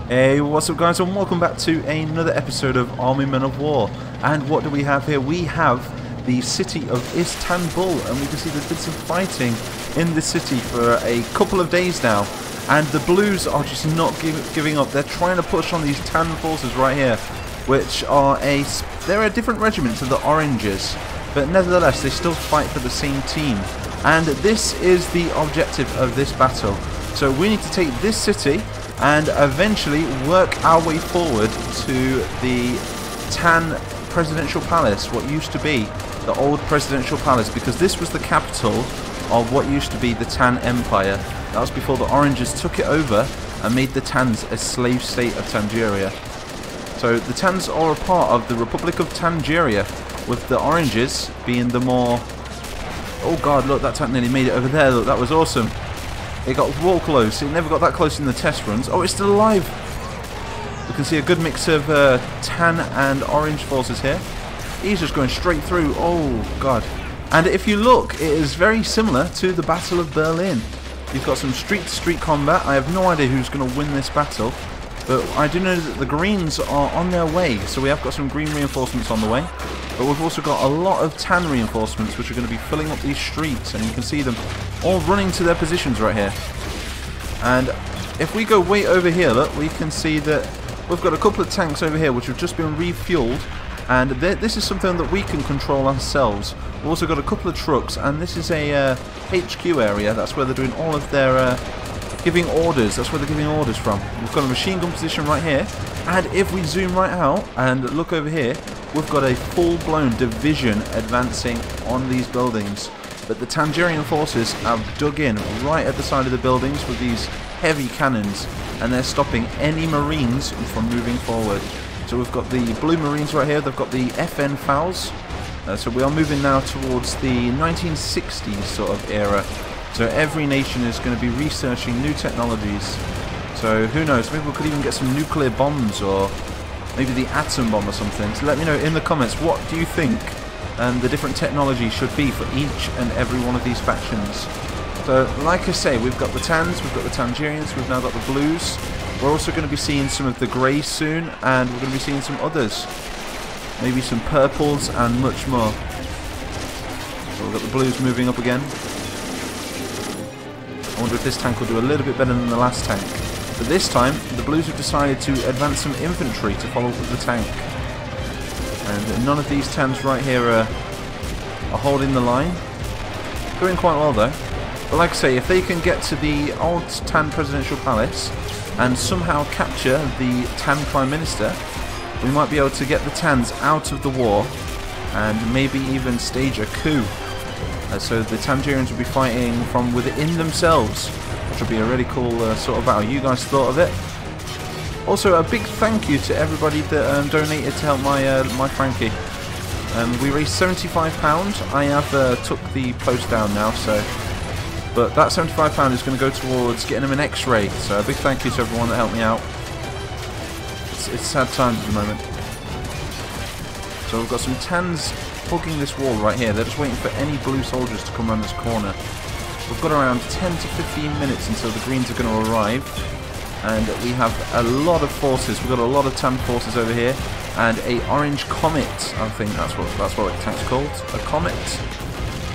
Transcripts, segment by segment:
Hey, what's up guys, and welcome back to another episode of Army Men of War. And what do we have here? We have the city of IsTANbul, and we can see there's been some fighting in the city for a couple of days now. And the Blues are just not giving up. They're trying to push on these Tan forces right here, which are they're a different regiment to the Oranges, but nevertheless they still fight for the same team. And this is the objective of this battle. So we need to take this city and eventually work our way forward to the Tan Presidential Palace, what used to be the old Presidential Palace, because this was the capital of what used to be the Tan Empire. That was before the Oranges took it over and made the Tans a slave state of Tangeria. So the Tans are a part of the Republic of Tangeria, with the Oranges being the more... Oh god, look, that tank nearly made it over there. Look, that was awesome. It got wall close. It never got that close in the test runs. Oh, it's still alive. We can see a good mix of Tan and Orange forces here. He's just going straight through. Oh, God. And if you look, it is very similar to the Battle of Berlin. You've got some street-to-street combat. I have no idea who's going to win this battle, but I do know that the Greens are on their way. So we have got some Green reinforcements on the way. But we've also got a lot of Tan reinforcements which are going to be filling up these streets, and you can see them all running to their positions right here. And if we go way over here, look, we can see that we've got a couple of tanks over here which have just been refueled, and this is something that we can control ourselves. We've also got a couple of trucks, and this is a HQ area. That's where they're doing all of their giving orders. That's where they're giving orders from. We've got a machine gun position right here, and if we zoom right out and look over here, we've got a full-blown division advancing on these buildings. But the Tangerian forces have dug in right at the side of the buildings with these heavy cannons, and they're stopping any Marines from moving forward. So we've got the Blue Marines right here. They've got the FN FALs. So we are moving now towards the 1960s sort of era. So every nation is going to be researching new technologies. So who knows, maybe we could even get some nuclear bombs, or maybe the atom bomb or something. So let me know in the comments, what do you think the different technology should be for each and every one of these factions. So like I say, we've got the Tans, we've got the Tangerians, we've now got the Blues. We're also going to be seeing some of the Greys soon, and we're going to be seeing some others. Maybe some Purples and much more. So we've got the Blues moving up again. I wonder if this tank will do a little bit better than the last tank. But this time, the Blues have decided to advance some infantry to follow up with the tank. And none of these Tans right here are holding the line. Doing quite well though. But like I say, if they can get to the old Tan Presidential Palace and somehow capture the Tan Prime Minister, we might be able to get the Tans out of the war and maybe even stage a coup. So the Tangerians will be fighting from within themselves, which will be a really cool sort of battle. You guys thought of it? Also, a big thank you to everybody that donated to help my Frankie. We raised £75. I have took the post down now, so... But that £75 is going to go towards getting him an X-ray. So a big thank you to everyone that helped me out. It's sad times at the moment. So we've got some Tans hugging this wall right here. They're just waiting for any Blue soldiers to come around this corner. We've got around 10 to 15 minutes until the Greens are going to arrive. And we have a lot of forces. We've got a lot of Tan forces over here, and a orange comet. I think that's what the tank's called. A comet.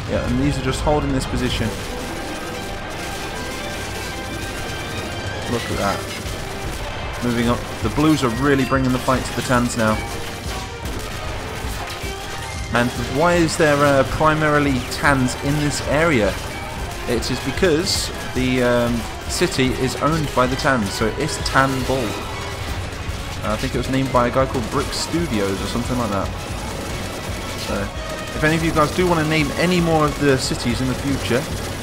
Yeah, and these are just holding this position. Look at that. Moving up. The Blues are really bringing the fight to the Tans now. And why is there primarily Tans in this area? It is because the city is owned by the Tans, so IsTANbul. I think it was named by a guy called Brick Studios or something like that. So, if any of you guys do want to name any more of the cities in the future,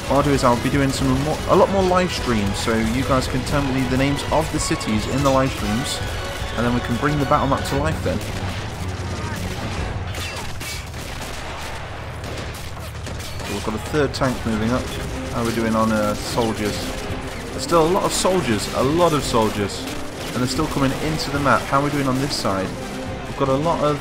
what I'll do is I'll be doing a lot more live streams, so you guys can tell me the names of the cities in the live streams, and then we can bring the battle map to life then. So we've got a third tank moving up. How are we doing on soldiers? There's still a lot of soldiers, and they're still coming into the map. How are we doing on this side? We've got a lot of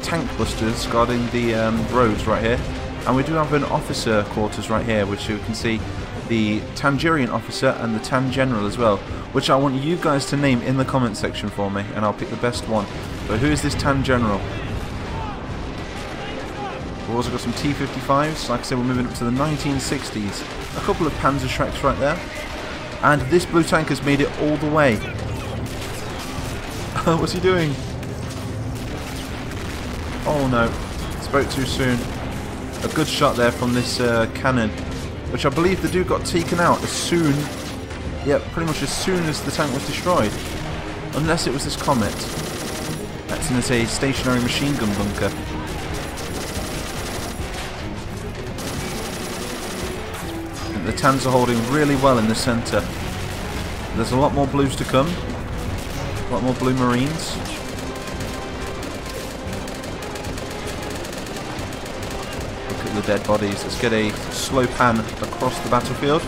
tank busters guarding the roads right here, and we do have an officer quarters right here, which you can see the Tangerian officer and the Tan General as well, which I want you guys to name in the comment section for me, and I'll pick the best one. So who is this Tan General? We've also got some T-55s. Like I said, we're moving up to the 1960s. A couple of Panzerschrecks right there. And this blue tank has made it all the way. What's he doing? Oh no, spoke too soon. A good shot there from this cannon, which I believe the dude got taken out as soon, yeah, pretty much as soon as the tank was destroyed. Unless it was this Comet. That's in a stationary machine gun bunker. The Tans are holding really well in the centre. There's a lot more blues to come. A lot more blue Marines. The dead bodies. Let's get a slow pan across the battlefield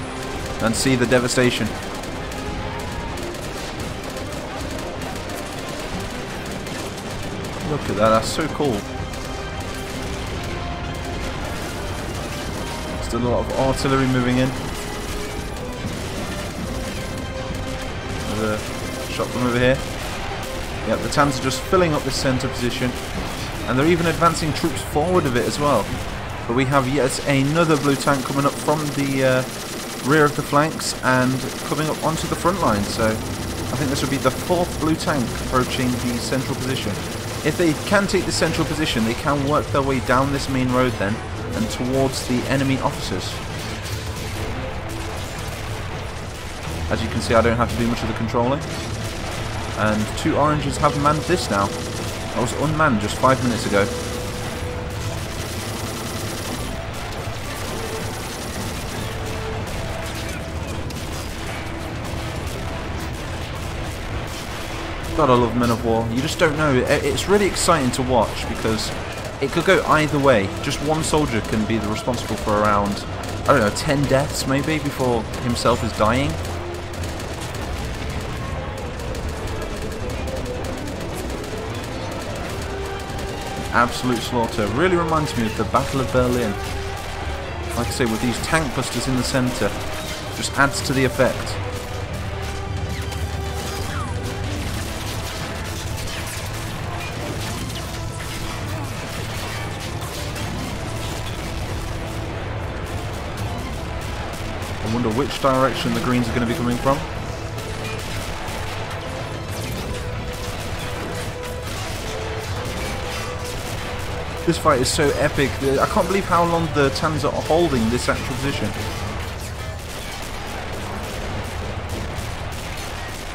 and see the devastation. Look at that, that's so cool. Still a lot of artillery moving in. Another shot from over here. Yep, the Tans are just filling up this centre position, and they're even advancing troops forward of it as well. But we have yet another blue tank coming up from the rear of the flanks and coming up onto the front line. So I think this will be the 4th blue tank approaching the central position. If they can take the central position, they can work their way down this main road then and towards the enemy officers. As you can see, I don't have to do much of the controlling. And 2 oranges have manned this now. That was unmanned just 5 minutes ago. God, I love Men of War. You just don't know. It's really exciting to watch because it could go either way. Just one soldier can be the responsible for around, I don't know, 10 deaths maybe before himself is dying. Absolute slaughter. Really reminds me of the Battle of Berlin. Like I say, with these tank busters in the centre, just adds to the effect. I wonder which direction the Greens are going to be coming from. This fight is so epic. I can't believe how long the Tans are holding this actual position.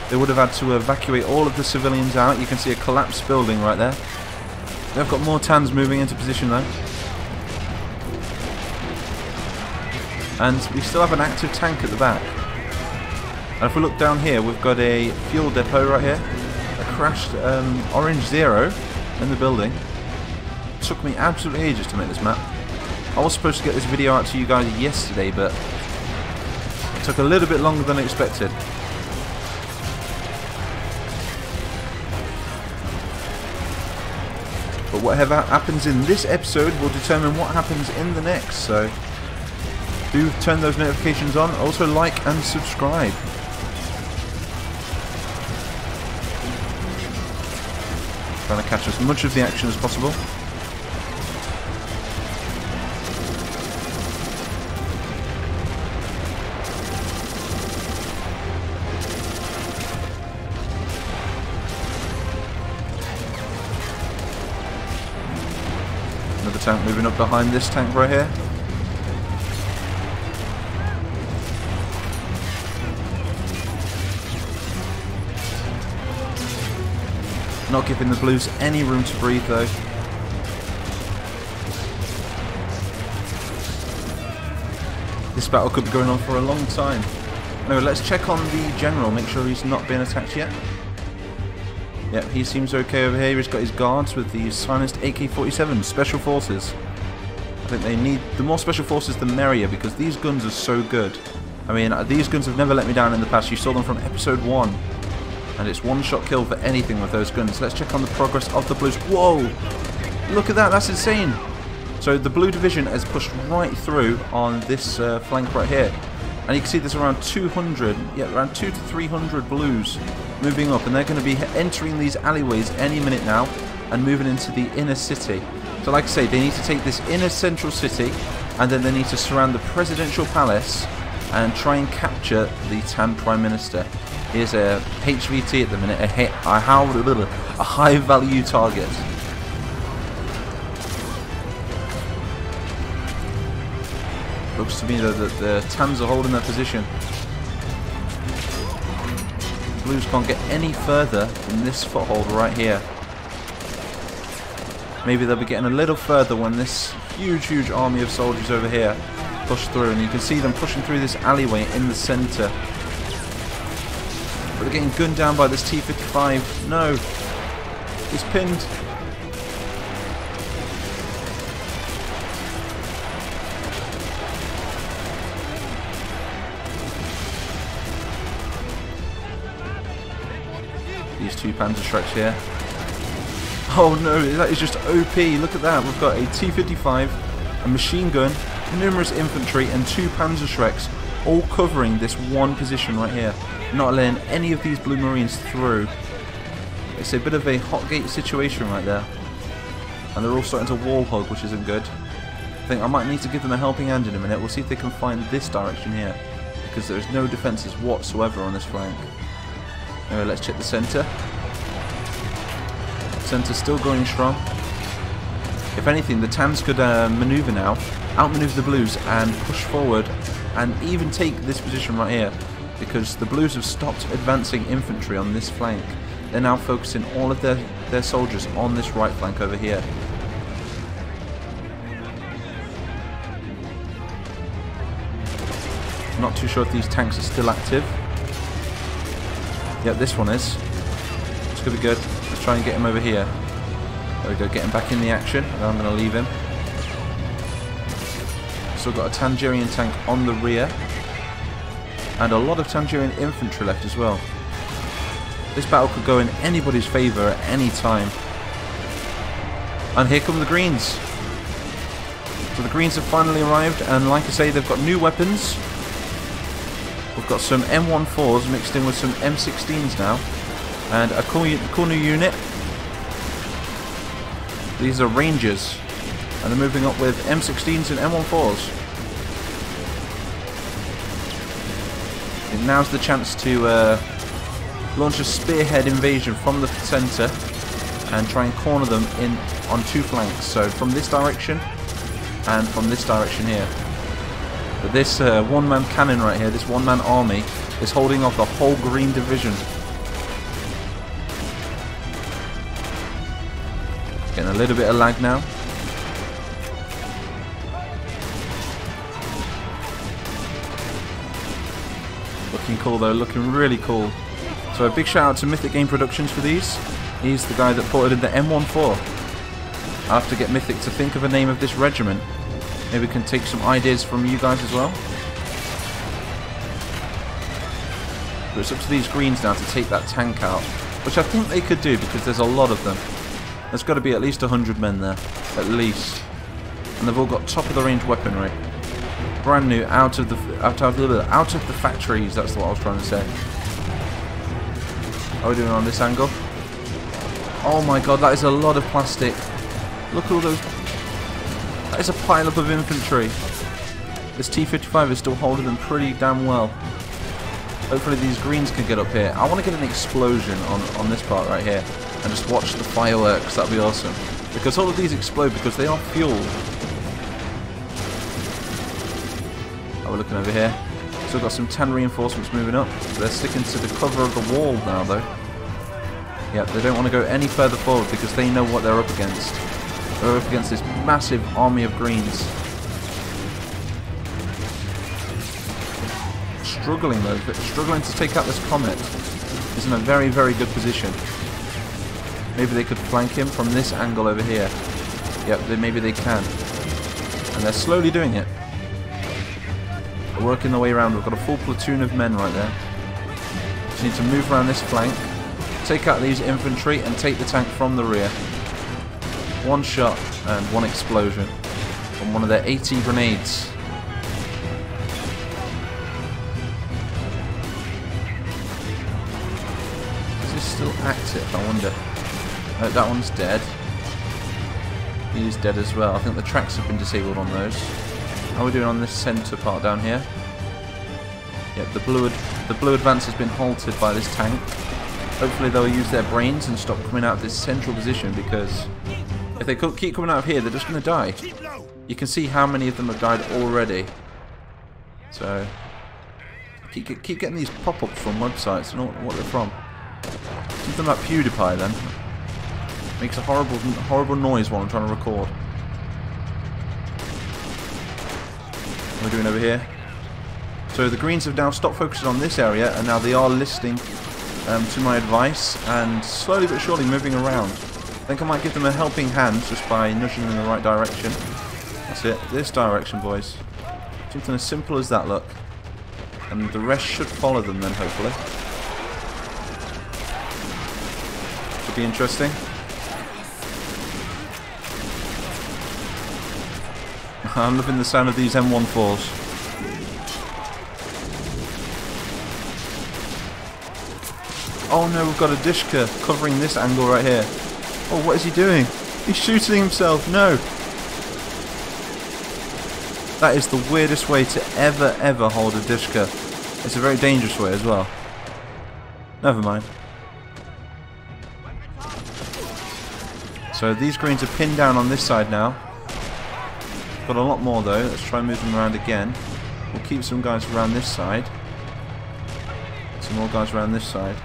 They would have had to evacuate all of the civilians out. You can see a collapsed building right there. They've got more Tans moving into position though. And we still have an active tank at the back. And if we look down here, we've got a fuel depot right here. A crashed orange Zero in the building. It took me absolutely ages to make this map. I was supposed to get this video out to you guys yesterday, but it took a little bit longer than expected. But whatever happens in this episode will determine what happens in the next, so do turn those notifications on. Also like and subscribe. Trying to catch as much of the action as possible. Another tank moving up behind this tank right here. Not giving the blues any room to breathe though. This battle could be going on for a long time. Anyway, let's check on the general, make sure he's not been attacked yet. Yep, he seems okay over here. He's got his guards with the silenced AK-47 Special Forces. I think they need the more Special Forces the merrier because these guns are so good. I mean, these guns have never let me down in the past. You saw them from episode 1. And it's one-shot kill for anything with those guns. Let's check on the progress of the blues. Whoa! Look at that, that's insane! So the blue division has pushed right through on this flank right here. And you can see there's around 200, yeah, around 200 to 300 blues moving up, and they're going to be entering these alleyways any minute now and moving into the inner city. So like I say, they need to take this inner central city, and then they need to surround the presidential palace and try and capture the Tan Prime Minister. Here's a HVT at the minute, a high value target. Looks to me though that the Tans are holding their position. Blues can't get any further than this foothold right here. Maybe they'll be getting a little further when this huge army of soldiers over here push through, and you can see them pushing through this alleyway in the centre. But they're getting gunned down by this T-55. No! He's pinned. These two Panzerschrecks here. Oh no, that is just OP. Look at that. We've got a T-55, a machine gun, numerous infantry, and two Panzerschrecks all covering this one position right here, not letting any of these Blue Marines through. It's a bit of a hot gate situation right there. And they're all starting to wall hug, which isn't good. I think I might need to give them a helping hand in a minute. We'll see if they can find this direction here, because there's no defences whatsoever on this flank. Anyway, let's check the centre. Centre's still going strong. If anything, the Tans could manoeuvre now, outmanoeuvre the Blues and push forward and even take this position right here, because the Blues have stopped advancing infantry on this flank. They're now focusing all of their soldiers on this right flank over here. I'm not too sure if these tanks are still active. Yep, this one is. It's going to be good. Let's try and get him over here. There we go, get him back in the action. And I'm going to leave him. Still got a Tangerian tank on the rear. And a lot of Tangerian infantry left as well. This battle could go in anybody's favour at any time. And here come the Greens. So the Greens have finally arrived, and like I say, they've got new weapons. We've got some M14s mixed in with some M16s now, and a cool new unit. These are Rangers, and they're moving up with M16s and M14s. And now's the chance to launch a spearhead invasion from the centre and try and corner them in on two flanks. So from this direction and from this direction here. But this one-man cannon right here, this one-man army, is holding off the whole Green division. Getting a little bit of lag now. Looking cool though, looking really cool. So a big shout out to Mythic Game Productions for these. He's the guy that ported in the M14. I'll have to get Mythic to think of a name of this regiment. Maybe we can take some ideas from you guys as well. But it's up to these Greens now to take that tank out, which I think they could do because there's a lot of them. There's got to be at least 100 men there, at least. And they've all got top of the range weaponry, brand new, out of the factories. That's what I was trying to say. How are we doing on this angle? Oh my god, that is a lot of plastic. Look at all those. That is a pile-up of infantry. This T-55 is still holding them pretty damn well. Hopefully these Greens can get up here. I want to get an explosion on this part right here and just watch the fireworks. That'd be awesome. Because all of these explode because they are fueled. Oh, we're looking over here. Still got some Tan reinforcements moving up. They're sticking to the cover of the wall now though. Yeah, they don't want to go any further forward because they know what they're up against. They're up against this massive army of Greens. Struggling though, but struggling to take out this Comet. He's in a very, very good position. Maybe they could flank him from this angle over here. Yep, maybe they can. And they're slowly doing it. They're working their way around. We've got a full platoon of men right there. Just need to move around this flank, take out these infantry, and take the tank from the rear. One shot and one explosion from one of their 80 grenades. still active, I wonder. Oh, that one's dead. He's dead as well. I think the tracks have been disabled on those. How are we doing on this centre part down here? Yep, the blue advance has been halted by this tank. Hopefully they'll use their brains and stop coming out of this central position, because if they keep coming out of here, they're just going to die. You can see how many of them have died already. So keep getting these pop-ups from websites. I don't know what they're from. Something about PewDiePie then. Makes a horrible noise while I'm trying to record. What are we doing over here? So the Greens have now stopped focusing on this area, and now they are listening to my advice and slowly but surely moving around. I think I might give them a helping hand just by nudging them in the right direction. That's it. This direction, boys. Something as simple as that, look. And the rest should follow them then, hopefully. Should be interesting. I'm loving the sound of these M14s. Oh no, we've got a Dishka covering this angle right here. Oh, what is he doing? He's shooting himself. No. That is the weirdest way to ever hold a Dishka. It's a very dangerous way as well. Never mind. So these Greens are pinned down on this side now. Got a lot more though. Let's try and move them around again. We'll keep some guys around this side. Some more guys around this side.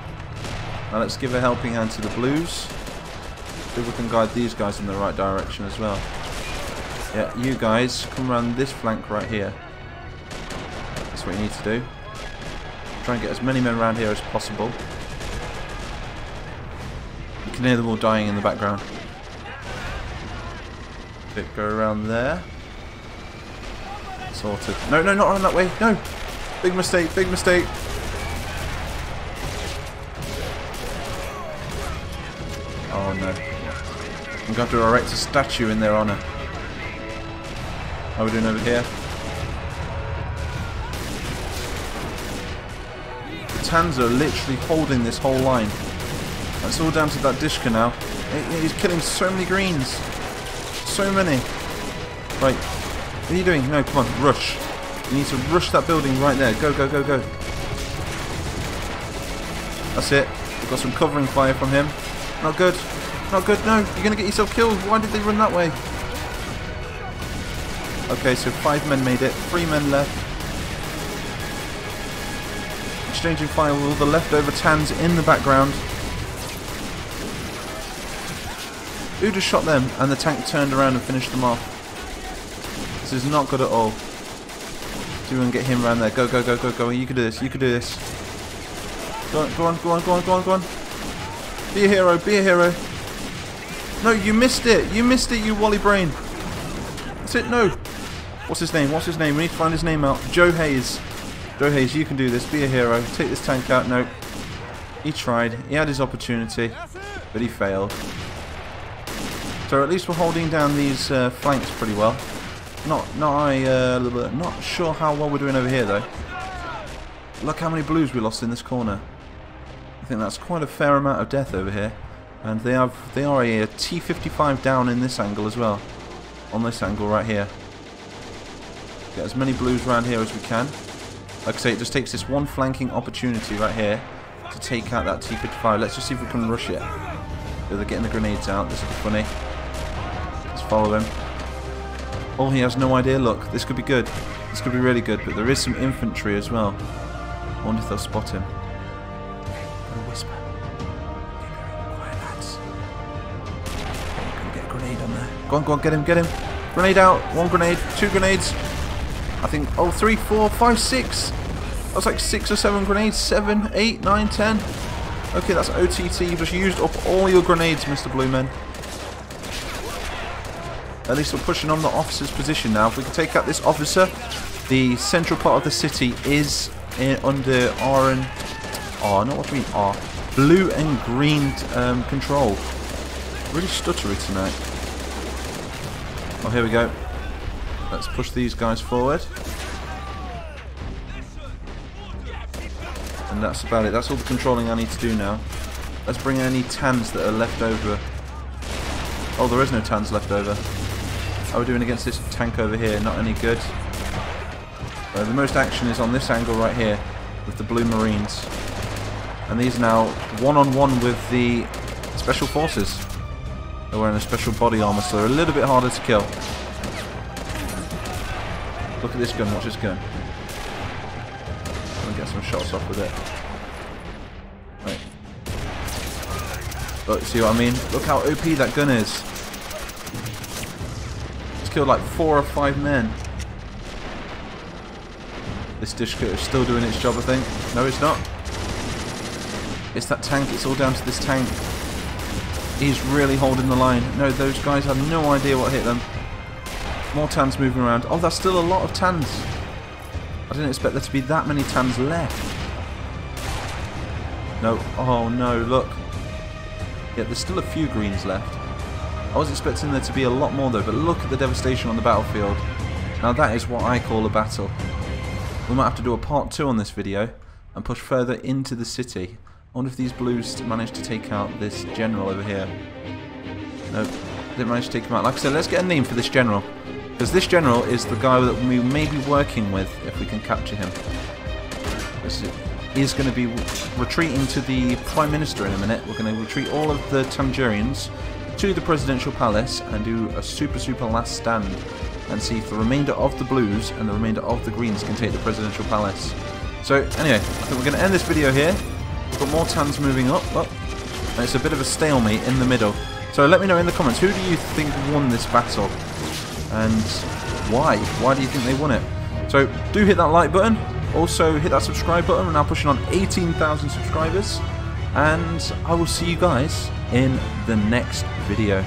Now let's give a helping hand to the Blues. See if we can guide these guys in the right direction as well. Yeah, you guys come around this flank right here. That's what you need to do. Try and get as many men around here as possible. You can hear them all dying in the background. Go around there. Sorted. No, no, not around that way. No! Big mistake, big mistake. Oh no. I'm going to have to erect a statue in their honour. How are we doing over here? The Tans are literally holding this whole line. That's all down to that Dishka now. He's killing so many Greens. So many. Right. What are you doing? No, come on. Rush. You need to rush that building right there. Go, go, go, go. That's it. We've got some covering fire from him. Not good. Not good. No. You're going to get yourself killed. Why did they run that way? Okay, so 5 men made it. 3 men left. Exchanging fire with all the leftover Tans in the background. Who just shot them? And the tank turned around and finished them off. This is not good at all. See if we can get him around there. Go, go, go, go, go. You can do this. You can do this. Go on, go on, go on, go on, go on, go on. Be a hero. Be a hero. No, you missed it. You missed it, you Wally Brain. That's it. No. What's his name? What's his name? We need to find his name out. Joe Hayes. Joe Hayes, you can do this. Be a hero. Take this tank out. No. He tried. He had his opportunity, but he failed. So at least we're holding down these flanks pretty well. Not sure how well we're doing over here though. Look how many Blues we lost in this corner. I think that's quite a fair amount of death over here. And they are a T-55 down in this angle as well. On this angle right here. Get as many Blues around here as we can. Like I say, it just takes this one flanking opportunity right here to take out that T-55. Let's just see if we can rush it. So they're getting the grenades out. This will be funny. Let's follow him. Oh, he has no idea. Look, this could be good. This could be really good. But there is some infantry as well. I wonder if they'll spot him. Go whisper. Quiet, lads. Gonna get a grenade on there. Go on, go on, get him, get him. Grenade out. 1 grenade, 2 grenades. I think, oh, 3, 4, 5, 6. That was like 6 or 7 grenades. 7, 8, 9, 10. Okay, that's OTT. You've just used up all your grenades, Mr. Blue Men. At least we're pushing on the officer's position now. If we can take out this officer, the central part of the city is under R and... Oh, not what do you mean R. Blue and green control. Really stuttery tonight. Oh, here we go. Let's push these guys forward. And that's about it. That's all the controlling I need to do now. let's bring any tans that are left over. Oh, there is no tans left over. How are we doing against this tank over here? Not any good. The most action is on this angle right here with the blue marines. And these are now one-on-one with the special forces. They're wearing a special body armor, so they're a little bit harder to kill. Look at this gun, watch this gun. I'll get some shots off with it. Right. Look, see what I mean? Look how OP that gun is. It's killed like 4 or 5 men. This dish is still doing its job, I think. No, it's not. It's that tank. It's all down to this tank. He's really holding the line. No, those guys have no idea what hit them. More tans moving around. Oh, that's still a lot of tans. I didn't expect there to be that many tans left. No. Oh, no, look. Yeah, there's still a few greens left. I was expecting there to be a lot more, though, but look at the devastation on the battlefield. Now, that is what I call a battle. We might have to do a part 2 on this video and push further into the city. I wonder if these blues managed to take out this general over here. Nope, didn't manage to take him out. Like I said, let's get a name for this general. Because this general is the guy that we may be working with if we can capture him. He is going to be retreating to the Prime Minister in a minute. We're going to retreat all of the Tangerians to the Presidential Palace and do a super last stand. And see if the remainder of the blues and the remainder of the greens can take the Presidential Palace. So anyway, I think we're going to end this video here. We've got more tans moving up. Oh, and it's a bit of a stalemate in the middle. So let me know in the comments, who do you think won this battle? And why? Why do you think they won it? So do hit that like button. Also hit that subscribe button. We're now pushing on 18,000 subscribers. And I will see you guys in the next video.